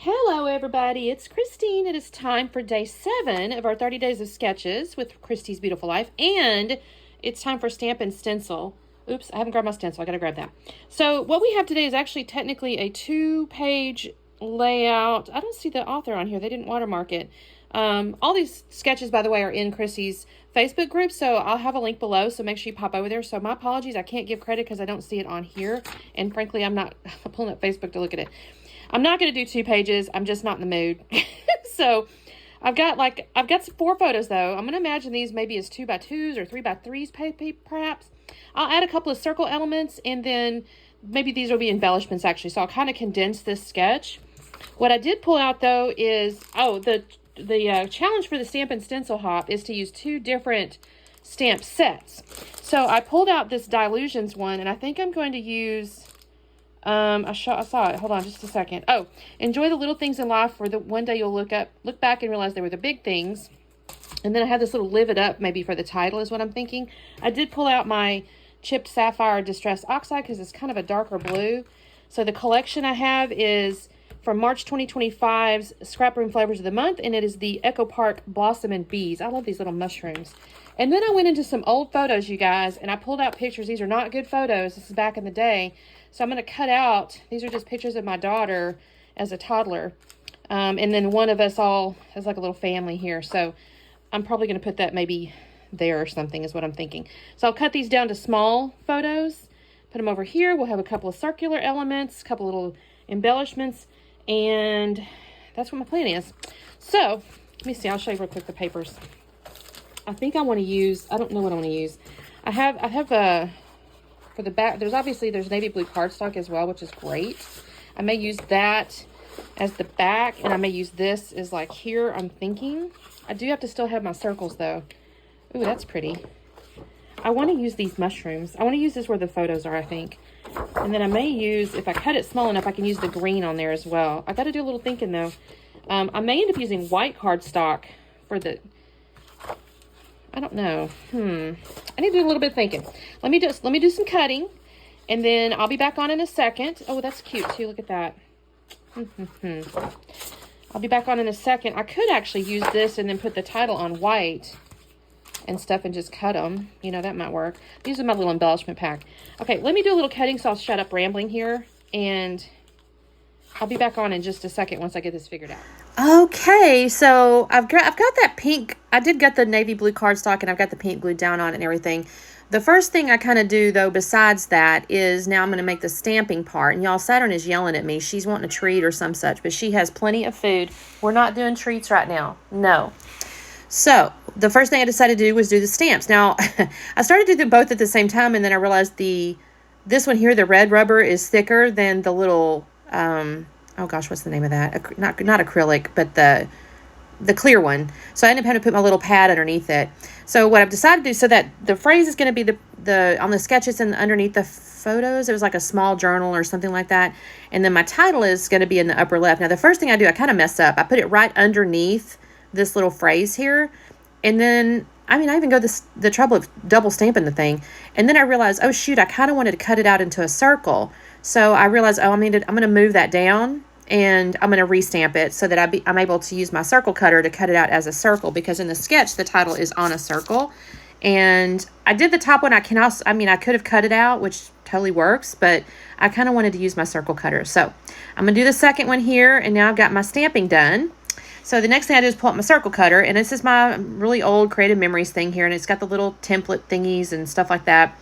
Hello, everybody. It's Christine. It is time for day 7 of our 30 days of sketches with Christy's Beautiful Life, and it's time for Stamp and Stencil. Oops, I haven't grabbed my stencil. I got to grab that. So what we have today is actually technically a 2-page layout. I don't see the author on here. They didn't watermark it. All these sketches, by the way, are in Christy's Facebook group, so I'll have a link below, so make sure you pop over there. So my apologies. I can't give credit because I don't see it on here, and frankly, I'm not pulling up Facebook to look at it. I'm not going to do 2 pages. I'm just not in the mood. So I've got 4 photos though. I'm going to imagine these maybe as 2x2s or 3x3s perhaps. I'll add a couple of circle elements and then maybe these will be embellishments actually. So I'll kind of condense this sketch. What I did pull out though is, the challenge for the Stamp and Stencil Hop is to use 2 different stamp sets. So I pulled out this Dilutions one and I think I'm going to use... I saw it. Hold on just a second. Oh, enjoy the little things in life for the one day you'll look back and realize they were the big things. And then I had this little live it up maybe for the title is what I'm thinking. I did pull out my chipped sapphire distress oxide because it's kind of a darker blue. So the collection I have is from March 2025's Scrap Room Flavors of the Month, and it is the Echo Park Blossom and Bees. I love these little mushrooms. And then I went into some old photos, you guys, and I pulled out pictures. These are not good photos. This is back in the day. So I'm going to cut out, these are just pictures of my daughter as a toddler. And then one of us all as like a little family here. So I'm probably going to put that maybe there or something is what I'm thinking. So I'll cut these down to small photos, put them over here. We'll have a couple of circular elements, a couple little embellishments, and that's what my plan is. So let me see, I'll show you real quick the papers. I think I want to use, I don't know what I want to use. I have for the back, there's navy blue cardstock as well, which is great. I may use that as the back, and I may use this as like here, I'm thinking. I do have to still have my circles though. Ooh, that's pretty. I want to use these mushrooms. I want to use this where the photos are, I think. And then I may use, if I cut it small enough, I can use the green on there as well. I got to do a little thinking though. I may end up using white cardstock for the... I don't know. I need to do a little bit of thinking. Let me do some cutting, and then I'll be back on in a second. Oh, that's cute too. Look at that. I'll be back on in a second. I could actually use this and then put the title on white and stuff and just cut them. You know, that might work. These are my little embellishment pack. Okay, let me do a little cutting so I'll shut up rambling here, and I'll be back on in just a second once I get this figured out. Okay, so I've got that pink. I did get the navy blue cardstock, and I've got the pink glued down on it and everything. The first thing I kind of do, though, besides that, is now I'm going to make the stamping part. And y'all, Saturn is yelling at me. She's wanting a treat or some such, but she has plenty of food. We're not doing treats right now. No. So the first thing I decided to do was do the stamps. Now, I started to do them both at the same time, and then I realized this one here, the red rubber, is thicker than the little... oh gosh, what's the name of that? Not acrylic, but the clear one. So I ended up having to put my little pad underneath it. So what I've decided to do, so that the phrase is going to be the on the sketches and underneath the photos, it was like a small journal or something like that. And then my title is going to be in the upper left. Now the first thing I do, I kind of mess up. I put it right underneath this little phrase here. And then, I even go the trouble of double stamping the thing. And then I realized, oh shoot, I kind of wanted to cut it out into a circle. So I realized, I'm going to move that down, and I'm going to restamp it so that I'm able to use my circle cutter to cut it out as a circle, because in the sketch, the title is on a circle. And I did the top one. I could have cut it out, which totally works, but I kind of wanted to use my circle cutter. So I'm going to do the second one here, and now I've got my stamping done. So the next thing I do is pull up my circle cutter, and this is my really old Creative Memories thing here, and it's got the little template thingies and stuff like that.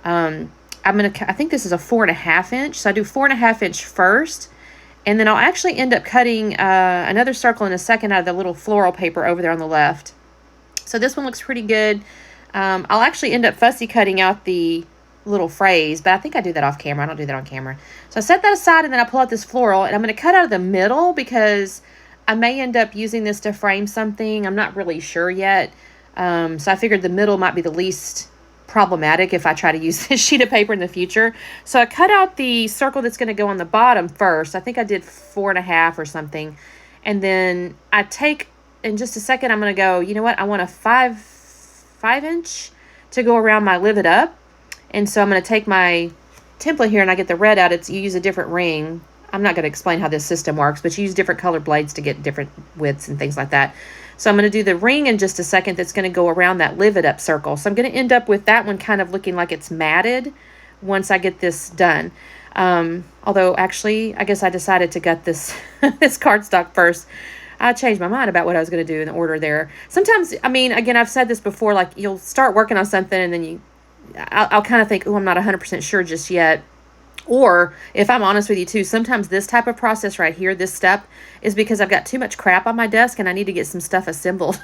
I think this is a 4.5 inch, so I do 4.5 inch first, and then I'll actually end up cutting another circle in a second out of the little floral paper over there on the left. So this one looks pretty good. I'll actually end up fussy cutting out the little phrase, but I think I do that off camera. I don't do that on camera. So I set that aside, and then I pull out this floral, and I'm going to cut out of the middle because I may end up using this to frame something. I'm not really sure yet. So I figured the middle might be the least problematic if I try to use this sheet of paper in the future. So I cut out the circle that's going to go on the bottom first. I think I did 4.5 or something. And then I take, in just a second, I'm going to go, you know what? I want a 5 inch to go around my live it up. And so I'm going to take my template here, and I get the red out. You use a different ring. I'm not going to explain how this system works, but you use different colored blades to get different widths and things like that. So I'm going to do the ring in just a second that's going to go around that live it up circle. So I'm going to end up with that one kind of looking like it's matted once I get this done. Although actually, I guess I decided to gut this, this cardstock first. I changed my mind about what I was going to do in the order there. Sometimes, I mean, again, I've said this before, like you'll start working on something and then I'll kind of think, oh, I'm not 100% sure just yet. Or if I'm honest with you too, sometimes this type of process right here, this step, is because I've got too much crap on my desk and I need to get some stuff assembled.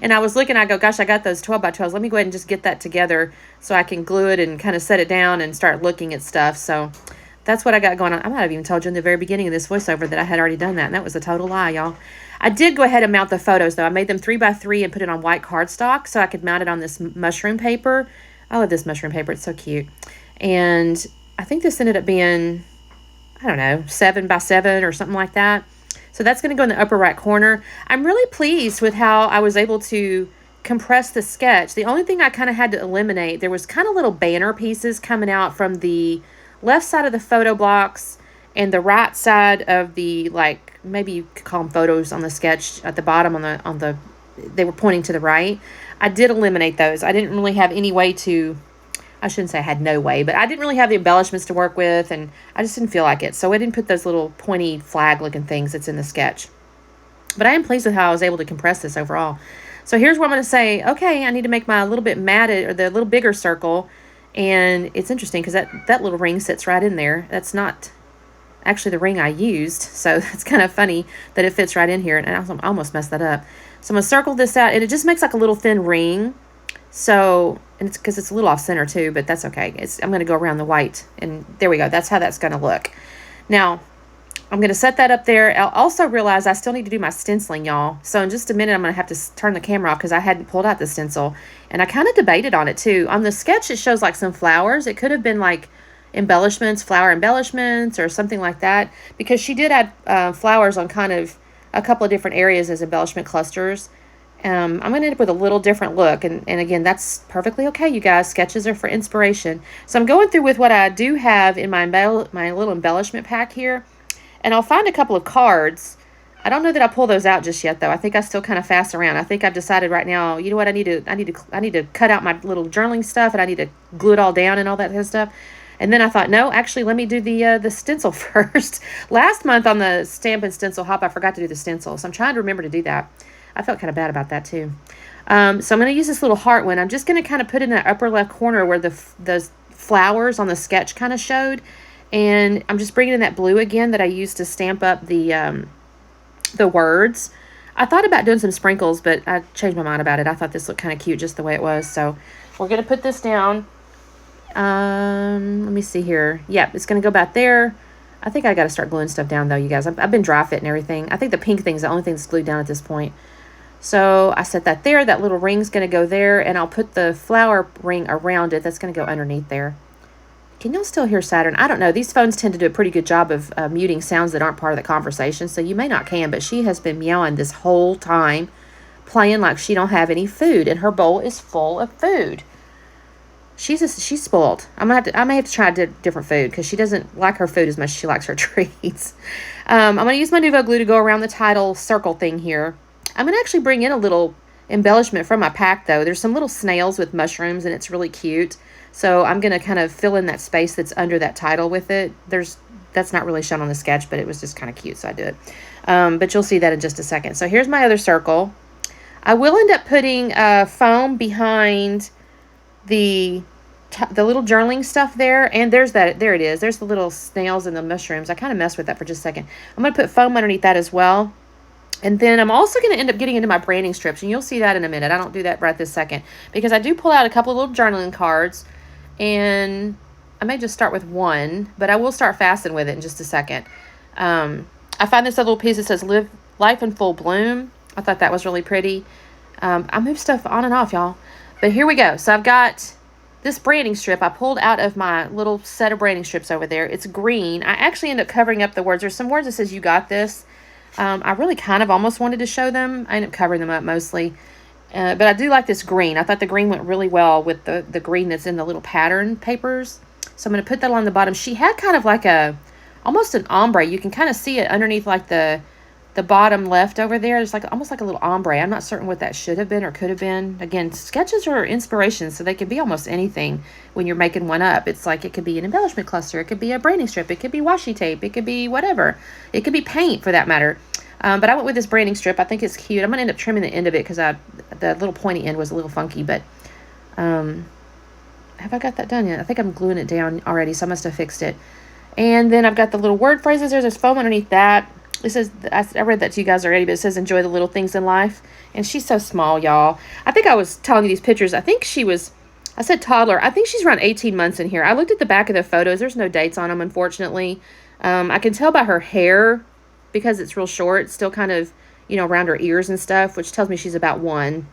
And I was looking, I go, gosh, I got those 12 by 12s. Let me go ahead and just get that together so I can glue it and kind of set it down and start looking at stuff. So that's what I got going on. I might have even told you in the very beginning of this voiceover that I had already done that. And that was a total lie, y'all. I did go ahead and mount the photos though. I made them 3 by 3 and put it on white cardstock so I could mount it on this mushroom paper. I love this mushroom paper. It's so cute. And I think this ended up being, I don't know, 7 by 7 or something like that. So that's going to go in the upper right corner. I'm really pleased with how I was able to compress the sketch. The only thing I kind of had to eliminate, there was kind of little banner pieces coming out from the left side of the photo blocks and the right side of the, like, maybe you could call them photos on the sketch at the bottom on the they were pointing to the right. I did eliminate those. I didn't really have any way to, I shouldn't say I had no way, but I didn't really have the embellishments to work with, and I just didn't feel like it. So I didn't put those little pointy flag-looking things that's in the sketch. But I am pleased with how I was able to compress this overall. So here's where I'm going to say, okay, I need to make my little bit matted, or the little bigger circle. And it's interesting because that little ring sits right in there. That's not actually the ring I used. So it's kind of funny that it fits right in here. And I almost messed that up. So I'm going to circle this out, and it just makes like a little thin ring. So, and it's because it's a little off center too, but that's okay. I'm going to go around the white, and there we go. That's how that's going to look. Now, I'm going to set that up there. I'll also realize I still need to do my stenciling, y'all. So in just a minute, I'm going to have to turn the camera off because I hadn't pulled out the stencil. And I kind of debated on it too. On the sketch, it shows like some flowers. It could have been like embellishments, flower embellishments or something like that, because she did add flowers on kind of a couple of different areas as embellishment clusters. I'm going to end up with a little different look. And again, that's perfectly okay, you guys. Sketches are for inspiration. So I'm going through with what I do have in my little embellishment pack here. And I'll find a couple of cards. I don't know that I'll pull those out just yet, though. I think I still kind of fast around. I think I've decided right now, you know what, I need to cut out my little journaling stuff, and I need to glue it all down and all that kind of stuff. And then I thought, no, actually, let me do the stencil first. Last month on the Stampin' Stencil Hop, I forgot to do the stencil. So I'm trying to remember to do that. I felt kind of bad about that too. So I'm going to use this little heart one. I'm just going to kind of put in that upper left corner where the flowers on the sketch kind of showed. And I'm just bringing in that blue again that I used to stamp up the words. I thought about doing some sprinkles, but I changed my mind about it. I thought this looked kind of cute just the way it was. So we're going to put this down. Let me see here. Yep, it's going to go back there. I think I got to start gluing stuff down, though, you guys. I've been dry fitting everything. I think the pink thing's the only thing that's glued down at this point. So I set that there. That little ring's going to go there, and I'll put the flower ring around it. That's going to go underneath there. Can y'all still hear Saturn? I don't know. These phones tend to do a pretty good job of muting sounds that aren't part of the conversation, so you may not can, but she has been meowing this whole time, playing like she don't have any food, and her bowl is full of food. She's spoiled. I may have to try different food because she doesn't like her food as much as she likes her treats. I'm going to use my Nuvo glue to go around the title circle thing here. I'm going to actually bring in a little embellishment from my pack, though. There's some little snails with mushrooms, and it's really cute. So I'm going to kind of fill in that space that's under that title with it. That's not really shown on the sketch, but it was just kind of cute, so I did it. But you'll see that in just a second. So here's my other circle. I will end up putting foam behind the little journaling stuff there. And there it is. There's the little snails and the mushrooms. I kind of messed with that for just a second. I'm going to put foam underneath that as well. And then I'm also going to end up getting into my branding strips. And you'll see that in a minute. I don't do that right this second, because I do pull out a couple of little journaling cards. And I may just start with one, but I will start fastening with it in just a second. I find this little piece that says Live Life in Full Bloom. I thought that was really pretty. I move stuff on and off, y'all. But here we go. So I've got this branding strip I pulled out of my little set of branding strips over there. It's green. I actually end up covering up the words. There's some words that says, "You got this." I really kind of almost wanted to show them. I end up covering them up mostly. But I do like this green. I thought the green went really well with the green that's in the little pattern papers. So I'm going to put that on the bottom. She had kind of like a almost an ombre. You can kind of see it underneath like the bottom left over there. It's like almost like a little ombre. I'm not certain what that should have been or could have been. Again, sketches are inspiration, so they can be almost anything when you're making one up. It's like it could be an embellishment cluster. It could be a branding strip. It could be washi tape. It could be whatever. It could be paint for that matter. But I went with this branding strip. I think it's cute. I'm going to end up trimming the end of it because the little pointy end was a little funky. But have I got that done yet? I think I'm gluing it down already, so I must have fixed it. And then I've got the little word phrases. There's this foam underneath that. It says, I read that to you guys already, but it says, enjoy the little things in life. And she's so small, y'all. I think I was telling you these pictures. I think I said toddler. I think she's around 18 months in here. I looked at the back of the photos. There's no dates on them, unfortunately. I can tell by her hair because it's real short. It's still kind of, around her ears and stuff, which tells me she's about 1.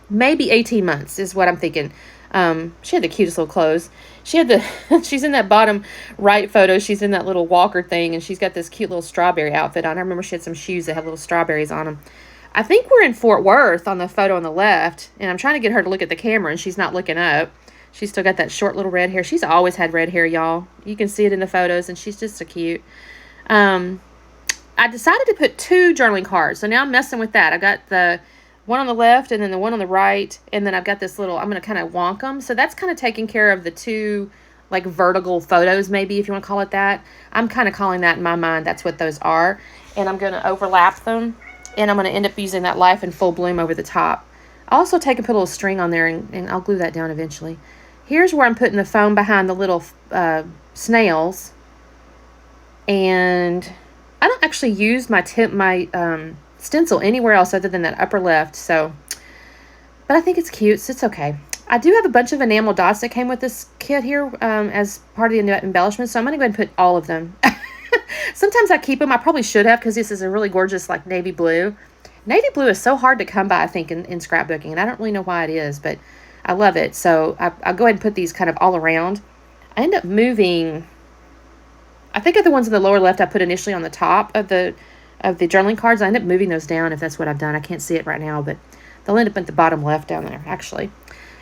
Maybe 18 months is what I'm thinking. She had the cutest little clothes. She's in that bottom right photo. She's in that little walker thing, and she's got this cute little strawberry outfit on. I remember she had some shoes that had little strawberries on them. I think we're in Fort Worth on the photo on the left, and I'm trying to get her to look at the camera, and she's not looking up. She's still got that short little red hair. She's always had red hair, y'all. You can see it in the photos, and she's just so cute. I decided to put 2 journaling cards, so now I'm messing with that. I got the one on the left and then the one on the right, and then I've got this little, I'm going to kind of wonk them. So that's kind of taking care of the 2 like vertical photos, maybe, if you want to call it that. I'm kind of calling that in my mind. That's what those are. And I'm going to overlap them, and I'm going to end up using that Life in Full Bloom over the top. I'll also take and put a little string on there, and I'll glue that down eventually. Here's where I'm putting the foam behind the little snails. And I don't actually use my stencil anywhere else other than that upper left, but I think it's cute, so it's okay. I do have a bunch of enamel dots that came with this kit here as part of the embellishment, so I'm going to go ahead and put all of them. Sometimes I keep them. I probably should have, because this is a really gorgeous like navy blue. Navy blue is so hard to come by, I think, in scrapbooking, and I don't really know why it is, but I love it. So I'll go ahead and put these kind of all around. I end up moving, I think of the ones in the lower left I put initially on the top of the journaling cards. I end up moving those down if that's what I've done. I can't see it right now, but they'll end up at the bottom left down there, actually.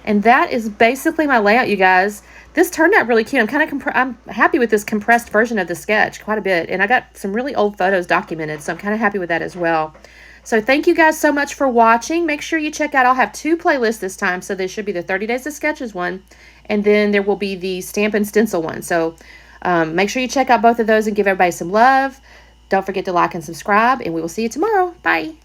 And that is basically my layout, you guys. This turned out really cute. I'm happy with this compressed version of the sketch quite a bit. And I got some really old photos documented, so I'm kind of happy with that as well. So thank you guys so much for watching. Make sure you check out, I'll have 2 playlists this time. So there should be the 30 Days of Sketches one, and then there will be the Stamp and Stencil one. So make sure you check out both of those and give everybody some love. Don't forget to like and subscribe, and we will see you tomorrow. Bye.